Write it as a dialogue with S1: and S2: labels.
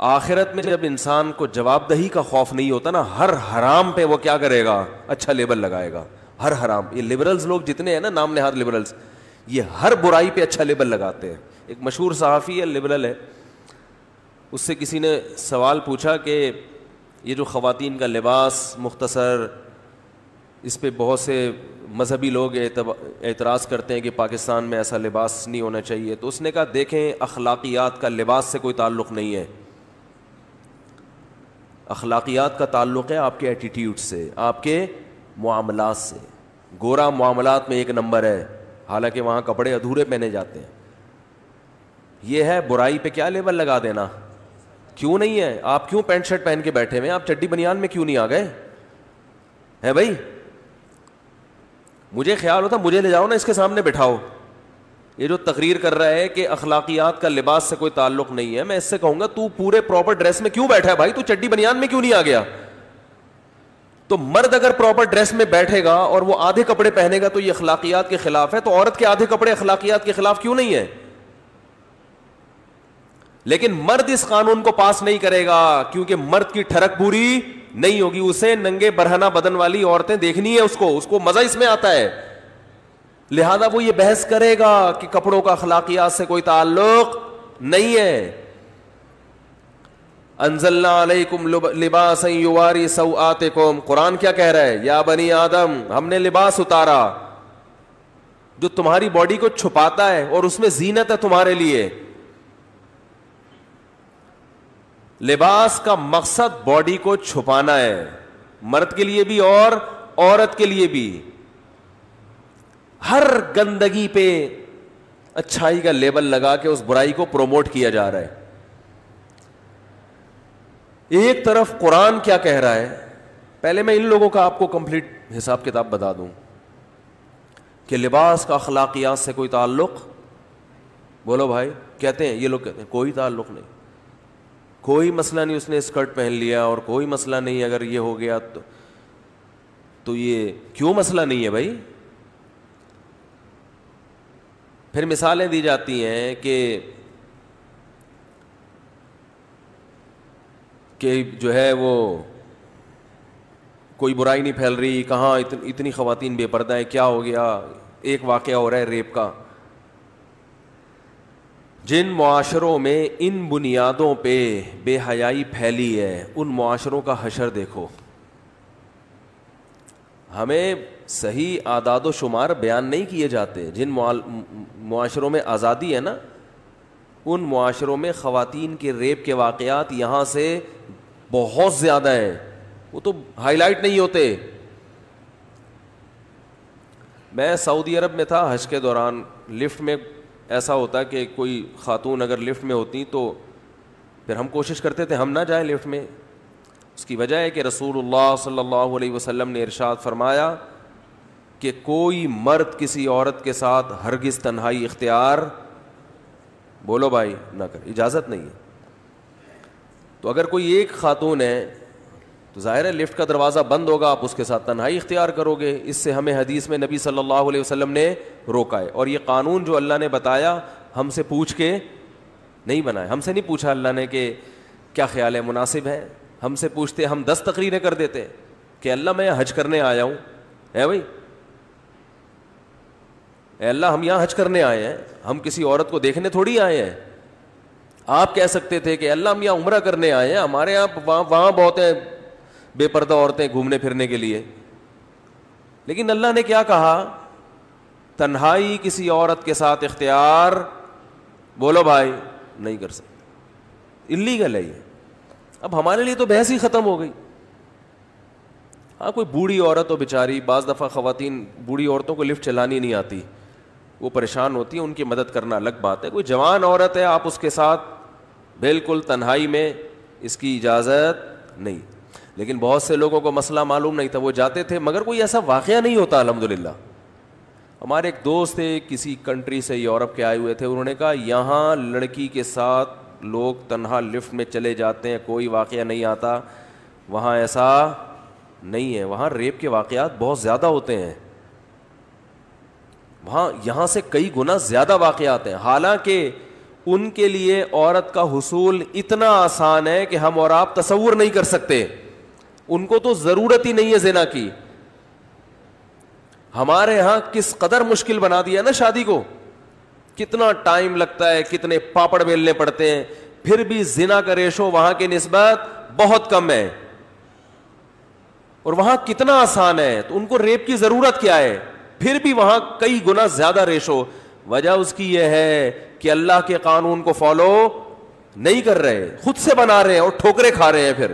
S1: آخرت میں جب انسان کو جواب دہی کا خوف نہیں ہوتا نا، ہر حرام پہ وہ کیا کرے گا؟ اچھا لیبل لگائے گا. ہر حرام. یہ لبرلز لوگ جتنے ہیں نا، نام نہاد لبرلز، یہ ہر برائی پہ اچھا لیبل لگاتے ہیں. ایک مشہور صحافی ہے، لبرل ہے، اس سے کسی نے سوال پوچھا کہ یہ جو خواتین کا لباس مختصر، اس پہ بہت سے مذہبی لوگ اعتراض کرتے ہیں کہ پاکستان میں ایسا لباس نہیں ہونا چاہیے. تو اس نے کہا دیکھیں، اخلاقیات کا لباس سے کوئی تعلق نہیں ہے. اخلاقیات کا تعلق ہے آپ کے ایٹیٹیوڈ سے، آپ کے معاملات سے. گورا معاملات میں ایک نمبر ہے، حالانکہ وہاں کپڑے ادھورے پہنے جاتے ہیں. یہ ہے برائی پہ کیا لیبل لگا دینا. کیوں نہیں ہے؟ آپ کیوں پینٹ شرٹ پہن کے بیٹھے ہوئے ہیں؟ آپ چڈی بنیان میں کیوں نہیں آ گئے ہے بھائی؟ مجھے خیال ہوتا مجھے لے جاؤ نا، اس کے سامنے بٹھاؤ. یہ جو تقریر کر رہا ہے کہ اخلاقیات کا لباس سے کوئی تعلق نہیں ہے، میں اس سے کہوں گا تو پورے پراپر ڈریس میں کیوں بیٹھا ہے بھائی؟ تو چڈی بنیان میں کیوں نہیں آ گیا؟ تو مرد اگر پراپر ڈریس میں بیٹھے گا اور وہ آدھے کپڑے پہنے گا تو یہ اخلاقیات کے خلاف ہے. تو عورت کے آدھے کپڑے اخلاقیات کے خلاف کیوں نہیں ہے؟ لیکن مرد اس قانون کو پاس نہیں کرے گا، کیونکہ مرد کی ٹھڑک پوری نہیں ہوگی. اسے ننگے برہنہ بدن والی عورتیں دیکھنی ہے، اس کو مزہ اس میں آتا ہے. لہذا وہ یہ بحث کرے گا کہ کپڑوں کا اخلاقیات سے کوئی تعلق نہیں ہے. انزلنا علیکم لباسا یواری سوآتکم. قرآن کیا کہہ رہا ہے؟ یا بنی آدم، ہم نے لباس اتارا جو تمہاری باڈی کو چھپاتا ہے اور اس میں زینت ہے تمہارے لیے. لباس کا مقصد باڈی کو چھپانا ہے، مرد کے لیے بھی اور عورت کے لیے بھی. ہر گندگی پہ اچھائی کا لیبل لگا کے اس برائی کو پروموٹ کیا جا رہا ہے. ایک طرف قرآن کیا کہہ رہا ہے؟ پہلے میں ان لوگوں کا آپ کو کمپلیٹ حساب کتاب بتا دوں کہ لباس کا اخلاقیات سے کوئی تعلق. بولو بھائی. کہتے ہیں یہ لوگ، کہتے ہیں کوئی تعلق نہیں، کوئی مسئلہ نہیں، اس نے اسکرٹ پہن لیا اور کوئی مسئلہ نہیں اگر یہ ہو گیا تو یہ کیوں مسئلہ نہیں ہے بھائی؟ پھر مثالیں دی جاتی ہیں کہ جو ہے وہ کوئی برائی نہیں پھیل رہی، کہاں اتنی خواتین بے پردہ ہیں، کیا ہو گیا؟ ایک واقعہ ہو رہا ہے ریپ کا. جن معاشروں میں ان بنیادوں پہ بے حیائی پھیلی ہے، ان معاشروں کا حشر دیکھو. ہمیں صحیح اعداد و شمار بیان نہیں کیے جاتے. جن معاشروں میں آزادی ہے نا، ان معاشروں میں خواتین کے ریپ کے واقعات یہاں سے بہت زیادہ ہیں. وہ تو ہائی لائٹ نہیں ہوتے. میں سعودی عرب میں تھا حج کے دوران. لفٹ میں ایسا ہوتا کہ کوئی خاتون اگر لفٹ میں ہوتی تو پھر ہم کوشش کرتے تھے ہم نہ جائیں لفٹ میں. اس کی وجہ ہے کہ رسول اللہ صلی اللہ علیہ وسلم نے ارشاد فرمایا کہ کوئی مرد کسی عورت کے ساتھ ہرگز تنہائی اختیار، بولو بھائی، نہ کر، اجازت نہیں ہے. تو اگر کوئی ایک خاتون ہے تو ظاہر ہے لفٹ کا دروازہ بند ہوگا، آپ اس کے ساتھ تنہائی اختیار کرو گے. اس سے ہمیں حدیث میں نبی صلی اللہ علیہ وسلم نے روکا ہے. اور یہ قانون جو اللہ نے بتایا ہم سے پوچھ کے نہیں بنایا. ہم سے نہیں پوچھا اللہ نے کہ کیا خیال ہے، مناسب ہے. ہم سے پوچھتے ہم 10 تقریریں کر دیتے کہ اللہ میں حج کرنے آیا ہوں. ہے بھائی، اے اللہ ہم یہاں حج کرنے آئے ہیں، ہم کسی عورت کو دیکھنے تھوڑی آئے ہیں. آپ کہہ سکتے تھے کہ اللہ ہم یہاں عمرہ کرنے آئے ہیں، ہمارے یہاں وہاں بہت ہیں بے پردہ عورتیں گھومنے پھرنے کے لیے. لیکن اللہ نے کیا کہا؟ تنہائی کسی عورت کے ساتھ اختیار، بولو بھائی، نہیں کر سکتے. اللیگل ہے یہ. اب ہمارے لیے تو بحث ہی ختم ہو گئی. ہاں کوئی بوڑھی عورت ہو بیچاری، بعض دفعہ خواتین بوڑھی عورتوں کو لفٹ چلانی نہیں آتی، وہ پریشان ہوتی ہیں، ان کی مدد کرنا الگ بات ہے. کوئی جوان عورت ہے آپ اس کے ساتھ بالکل تنہائی میں، اس کی اجازت نہیں. لیکن بہت سے لوگوں کو مسئلہ معلوم نہیں تھا، وہ جاتے تھے مگر کوئی ایسا واقعہ نہیں ہوتا الحمدللہ. ہمارے ایک دوست تھے کسی کنٹری سے، یورپ کے آئے ہوئے تھے، انہوں نے کہا یہاں لڑکی کے ساتھ لوگ تنہا لفٹ میں چلے جاتے ہیں، کوئی واقعہ نہیں آتا. وہاں ایسا نہیں ہے، وہاں ریپ کے واقعات بہت زیادہ ہوتے ہیں. وہاں یہاں سے کئی گنا زیادہ واقعات ہیں. حالانکہ ان کے لیے عورت کا حصول اتنا آسان ہے کہ ہم اور آپ تصور نہیں کر سکتے. ان کو تو ضرورت ہی نہیں ہے زنا کی. ہمارے ہاں کس قدر مشکل بنا دیا نا شادی کو, کتنا ٹائم لگتا ہے, کتنے پاپڑ بیلنے پڑتے ہیں, پھر بھی زنا کا ریشو وہاں کی نسبت بہت کم ہے, اور وہاں کتنا آسان ہے. تو ان کو ریپ کی ضرورت کیا ہے, پھر بھی وہاں کئی گنا زیادہ ریشو. وجہ اس کی یہ ہے کہ اللہ کے قانون کو فالو نہیں کر رہے, خود سے بنا رہے ہیں اور ٹھوکریں کھا رہے ہیں. پھر